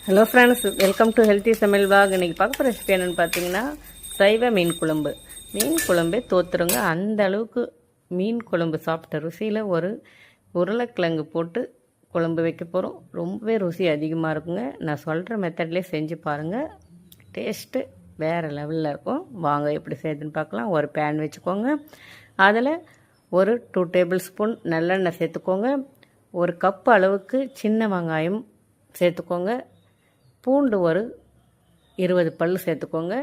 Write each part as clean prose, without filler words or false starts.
Hello friends, welcome to healthy சமையல் vlog. இன்றைக்கி பார்க்க போகிற ரெசிபி என்னென்னு பார்த்தீங்கன்னா சைவ மீன் குழம்பு. மீன் குழம்பே தோற்றுருங்க. அந்த அளவுக்கு மீன் குழம்பு சாப்பிட்ட ருசியில் ஒரு உருளைக்கிழங்கு போட்டு குழம்பு வைக்க போகிறோம். ரொம்பவே ருசி அதிகமாக இருக்குங்க. நான் சொல்கிற மெத்தட்லேயே செஞ்சு பாருங்கள். டேஸ்ட்டு வேறு லெவலில் இருக்கும். வாங்க எப்படி செய்யுதுன்னு பார்க்கலாம். ஒரு பேன் வச்சுக்கோங்க. அதில் ஒரு 2 டேபிள் ஸ்பூன் நல்லெண்ணெய் சேர்த்துக்கோங்க. ஒரு கப் அளவுக்கு சின்ன வெங்காயம் சேர்த்துக்கோங்க. பூண்டு ஒரு 20 பல் சேர்த்துக்கோங்க.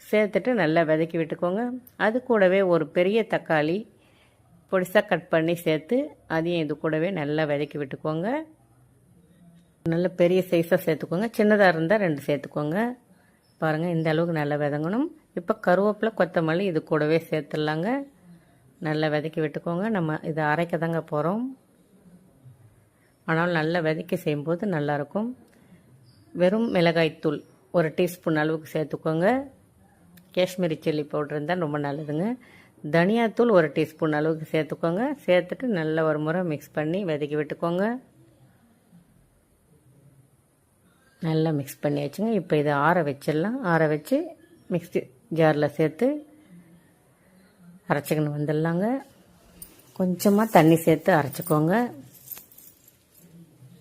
சேர்த்துட்டு நல்லா வதக்கி விட்டுக்கோங்க. அது கூடவே ஒரு பெரிய தக்காளி பொடிசாக கட் பண்ணி சேர்த்து அதையும் இது கூடவே நல்லா வதக்கி விட்டுக்கோங்க. நல்ல பெரிய சைஸாக சேர்த்துக்கோங்க. சின்னதாக இருந்தால் 2 சேர்த்துக்கோங்க. பாருங்கள், இந்த அளவுக்கு நல்லா வதங்கணும். இப்போ கருவேப்பிலை, கொத்தமல்லி இது கூடவே சேர்த்துடலாங்க. நல்லா வதக்கி விட்டுக்கோங்க. நம்ம இதை அரைக்க தாங்க போகிறோம். ஆனால் நல்லா வதக்கி செய்யும்போது நல்லாயிருக்கும். வெறும் மிளகாய்த்தூள் ஒரு டீஸ்பூன் அளவுக்கு சேர்த்துக்கோங்க. காஷ்மீரி சில்லி பவுடர் இருந்தால் ரொம்ப நல்லதுங்க. தனியாத்தூள் ஒரு டீஸ்பூன் அளவுக்கு சேர்த்துக்கோங்க. சேர்த்துட்டு நல்லா ஒரு முறை மிக்ஸ் பண்ணி வதக்கி விட்டுக்கோங்க. நல்லா மிக்ஸ் பண்ணி வச்சுங்க. இப்போ இதை ஆற வச்சிடலாம். ஆற வச்சு மிக்ஸி ஜாரில் சேர்த்து அரைச்சிக்கணும் வந்துடலாங்க. கொஞ்சமாக தண்ணி சேர்த்து அரைச்சிக்கோங்க.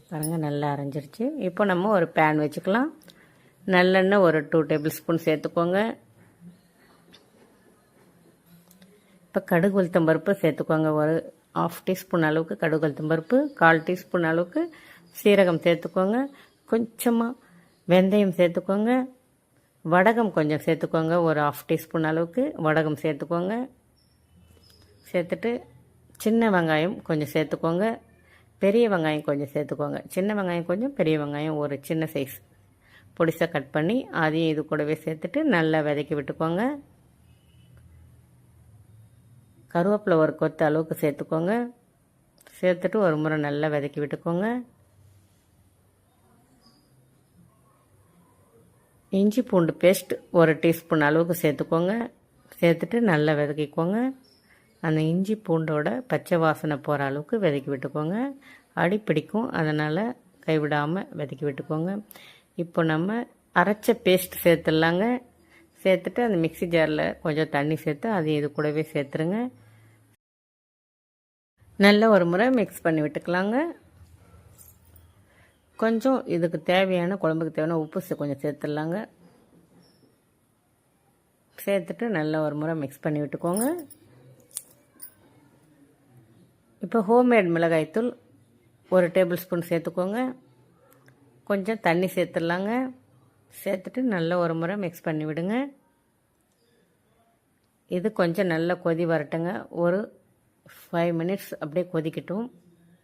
பாருங்கள், நல்லா அரைஞ்சிருச்சு. இப்போ நம்ம ஒரு பேன் வச்சுக்கலாம். நல்லெண்ணெய் ஒரு 2 டேபிள் ஸ்பூன் சேர்த்துக்கோங்க. இப்போ கடுகு உளுத்தம் பருப்பு சேர்த்துக்கோங்க. ஒரு 1/2 டீஸ்பூன் அளவுக்கு கடுகு உளுத்தம் பருப்பு, 1/4 டீஸ்பூன் அளவுக்கு சீரகம் சேர்த்துக்கோங்க. கொஞ்சமாக வெந்தயம் சேர்த்துக்கோங்க. வடகம் கொஞ்சம் சேர்த்துக்கோங்க. ஒரு 1/2 டீஸ்பூன் அளவுக்கு வடகம் சேர்த்துக்கோங்க. சேர்த்துட்டு சின்ன வெங்காயம் கொஞ்சம் சேர்த்துக்கோங்க. பெரிய வெங்காயம் கொஞ்சம் சேர்த்துக்கோங்க. சின்ன வெங்காயம் கொஞ்சம், பெரிய வெங்காயம் ஒரு சின்ன சைஸ் பொடிசாக கட் பண்ணி அதையும் இது கூடவே சேர்த்துட்டு நல்லா வதக்கி விட்டுக்கோங்க. கருவேப்பிலை ஒரு கொத்து அளவுக்கு சேர்த்துக்கோங்க. சேர்த்துட்டு ஒரு முறை நல்லா வதக்கி விட்டுக்கோங்க. இஞ்சி பூண்டு பேஸ்ட் ஒரு டீஸ்பூன் அளவுக்கு சேர்த்துக்கோங்க. சேர்த்துட்டு நல்லா வதக்கிக்கோங்க. அந்த இஞ்சி பூண்டோட பச்சை வாசனை போகிற அளவுக்கு வதக்கி விட்டுக்கோங்க. அடி பிடிக்கும், அதனால் கைவிடாமல் வதக்கி விட்டுக்கோங்க. இப்போ நம்ம அரைச்ச பேஸ்ட் சேர்த்துடலாங்க. சேர்த்துட்டு அந்த மிக்ஸி ஜாரில் கொஞ்சம் தண்ணி சேர்த்து அதையும் இது கூடவே சேர்த்துருங்க. நல்ல ஒரு முறை மிக்ஸ் பண்ணி விட்டுக்கலாங்க. கொஞ்சம் இதுக்கு தேவையான குழம்புக்கு தேவையான உப்பு கொஞ்சம் சேர்த்துடலாங்க. சேர்த்துட்டு நல்ல ஒரு முறை மிக்ஸ் பண்ணி விட்டுக்கோங்க. இப்போ ஹோம்மேட் மிளகாய்த்தூள் ஒரு டேபிள் ஸ்பூன் சேர்த்துக்கோங்க. கொஞ்சம் தண்ணி சேர்த்துடலாங்க. சேர்த்துட்டு நல்ல ஒரு முறை மிக்ஸ் பண்ணி விடுங்க. இது கொஞ்சம் நல்லா கொதி வரட்டுங்க. ஒரு 5 மினிட்ஸ் அப்படியே கொதிக்கட்டும்.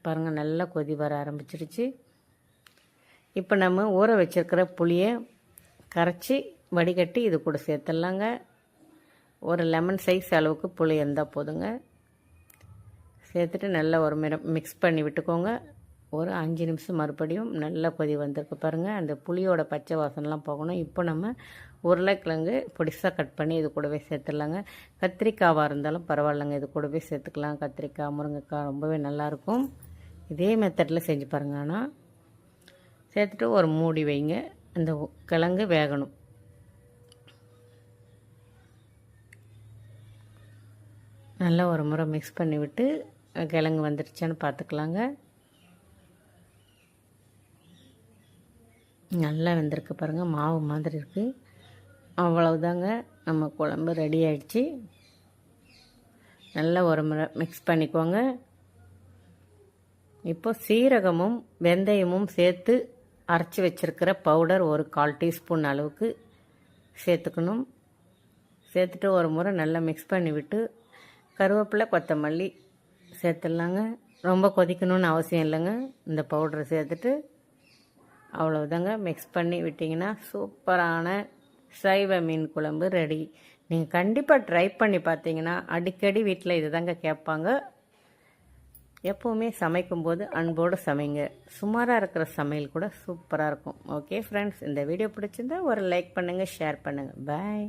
பாருங்கள், நல்லா கொதி வர ஆரம்பிச்சிருச்சு. இப்போ நம்ம ஊற வச்சுருக்கிற புளியை கரைச்சி வடிகட்டி இது கூட சேர்த்துடலாங்க. ஒரு லெமன் சைஸ் அளவுக்கு புளி இருந்தால் போதுங்க. சேர்த்துட்டு நல்லா ஒரு முறை மிக்ஸ் பண்ணி விட்டுக்கோங்க. ஒரு 5 நிமிஷம் மறுபடியும் நல்லா கொதி வந்திருக்கு பாருங்கள். அந்த புளியோட பச்சை வாசனைலாம் போகணும். இப்போ நம்ம உருளைக்கிழங்கு பொடிசாக கட் பண்ணி இது கூடவே சேர்த்துடலாங்க. கத்திரிக்காவாக இருந்தாலும் பரவாயில்லைங்க, இது கூடவே சேர்த்துக்கலாம். கத்திரிக்காய், முருங்கைக்காய் ரொம்பவே நல்லாயிருக்கும். இதே மெத்தடில் செஞ்சு பாருங்க. ஆனால் சேர்த்துட்டு ஒரு மூடி வைங்க. அந்த கிழங்கு வேகணும். நல்லா ஒரு முறை மிக்ஸ் பண்ணி விட்டு கிழங்கு வந்துடுச்சான்னு பார்த்துக்கலாங்க. நல்லா வெந்திருக்கு பாருங்கள், மாவு மாதிரி இருக்குது. அவ்வளவுதாங்க, நம்ம குழம்பு ரெடி ஆயிடுச்சு. நல்லா ஒரு முறை மிக்ஸ் பண்ணிக்கோங்க. இப்போ சீரகமும் வெந்தயமும் சேர்த்து அரைச்சி வச்சுருக்கிற பவுடர் ஒரு 1/4 டீஸ்பூன் அளவுக்கு சேர்த்துக்கணும். சேர்த்துட்டு ஒரு முறை நல்லா மிக்ஸ் பண்ணி விட்டு கருவேப்பிலை, கொத்தமல்லி சேர்த்துடலாங்க. ரொம்ப கொதிக்கணும்னு அவசியம் இல்லைங்க. இந்த பவுடரை சேர்த்துட்டு அவ்வளோதாங்க, மிக்ஸ் பண்ணி விட்டிங்கன்னா சூப்பரான சைவ மீன் குழம்பு ரெடி. நீங்கள் கண்டிப்பாக ட்ரை பண்ணி பார்த்தீங்கன்னா அடிக்கடி வீட்டில் இது தாங்க கேட்பாங்க. எப்போவுமே சமைக்கும்போது அன்போடு சமைங்க. சுமாராக இருக்கிற சமையல் கூட சூப்பராக இருக்கும். ஓகே ஃப்ரெண்ட்ஸ், இந்த வீடியோ பிடிச்சிருந்தா ஒரு லைக் பண்ணுங்கள், ஷேர் பண்ணுங்கள். பாய்.